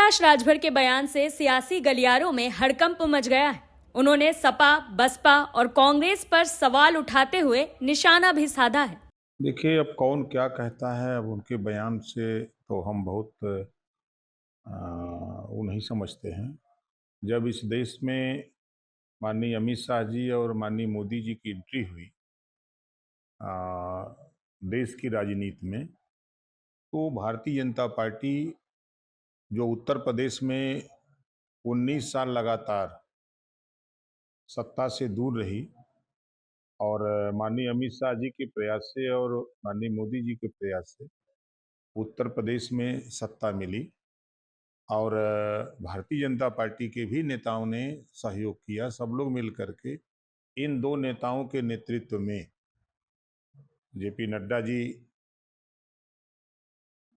प्रकाश राजभर के बयान से सियासी गलियारों में हड़कंप मच गया है। उन्होंने सपा, बसपा और कांग्रेस पर सवाल उठाते हुए निशाना भी साधा है। देखिए, अब कौन क्या कहता है, अब उनके बयान से तो हम बहुत वो नहीं समझते हैं। जब इस देश में माननीय अमित शाह जी और माननीय मोदी जी की एंट्री हुई अ, देश की राजनीति में, तो भारतीय जनता पार्टी जो उत्तर प्रदेश में 19 साल लगातार सत्ता से दूर रही और माननीय अमित शाह जी के प्रयास से और माननीय मोदी जी के प्रयास से उत्तर प्रदेश में सत्ता मिली और भारतीय जनता पार्टी के भी नेताओं ने सहयोग किया। सब लोग मिल करके इन दो नेताओं के नेतृत्व में जेपी नड्डा जी,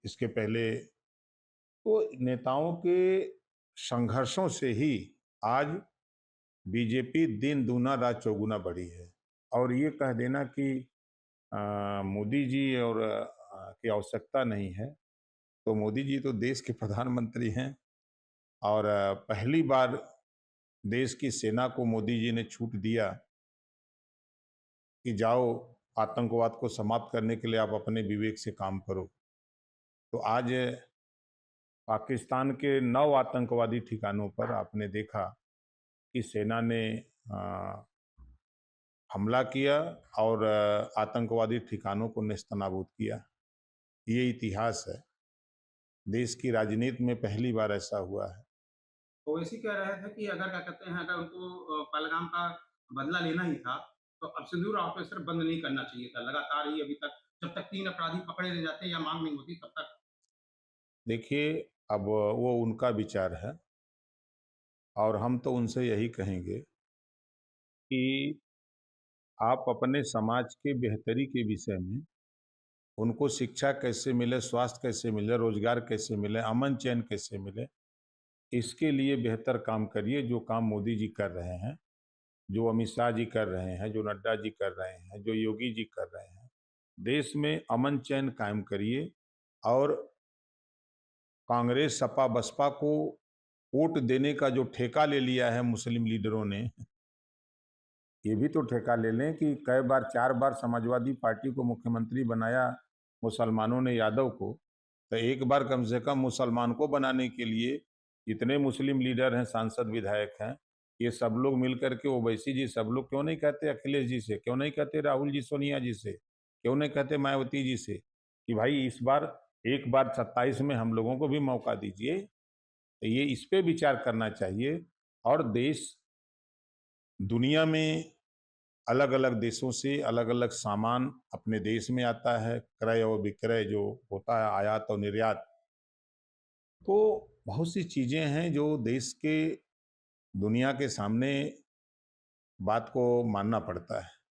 इसके पहले, तो नेताओं के संघर्षों से ही आज बीजेपी दिन दूना रात चौगुना बढ़ी है। और ये कह देना कि मोदी जी और की आवश्यकता नहीं है, तो मोदी जी तो देश के प्रधानमंत्री हैं और पहली बार देश की सेना को मोदी जी ने छूट दिया कि जाओ, आतंकवाद को समाप्त करने के लिए आप अपने विवेक से काम करो। तो आज पाकिस्तान के 9 आतंकवादी ठिकानों पर आपने देखा कि सेना ने अ, हमला किया और आतंकवादी ठिकानों को नेस्तनाबूद किया। ये इतिहास है। देश की राजनीति में पहली बार ऐसा हुआ है। ओवैसी कह रहे थे कि अगर क्या कहते हैं, अगर उनको पहलगाम का बदला लेना ही था, तो अब सिंदूर ऑपरेशन बंद नहीं करना चाहिए था। लगातार ही अभी तक जब तक 3 अपराधी पकड़े नहीं जाते या मांग नहीं होती तब तक। देखिए, अब वो उनका विचार है और हम तो उनसे यही कहेंगे कि आप अपने समाज के बेहतरी के विषय में उनको शिक्षा कैसे मिले, स्वास्थ्य कैसे मिले, रोजगार कैसे मिले, अमन चैन कैसे मिले, इसके लिए बेहतर काम करिए। जो काम मोदी जी कर रहे हैं, जो अमित शाह जी कर रहे हैं, जो नड्डा जी कर रहे हैं, जो योगी जी कर रहे हैं, देश में अमन चैन कायम करिए। और कांग्रेस, सपा, बसपा को वोट देने का जो ठेका ले लिया है मुस्लिम लीडरों ने, ये भी तो ठेका ले लें कि कई बार, 4 बार समाजवादी पार्टी को मुख्यमंत्री बनाया मुसलमानों ने, यादव को। तो एक बार कम से कम मुसलमान को बनाने के लिए जितने मुस्लिम लीडर हैं, सांसद, विधायक हैं, ये सब लोग मिलकर के, ओवैसी जी, सब लोग क्यों नहीं कहते अखिलेश जी से, क्यों नहीं कहते राहुल जी, सोनिया जी से, क्यों नहीं कहते मायावती जी से कि भाई इस बार, एक बार 27 में हम लोगों को भी मौका दीजिए। तो ये इस पे विचार करना चाहिए। और देश, दुनिया में अलग अलग देशों से अलग अलग सामान अपने देश में आता है, क्रय और विक्रय जो होता है, आयात और निर्यात। तो बहुत सी चीजें हैं जो देश के, दुनिया के सामने बात को मानना पड़ता है।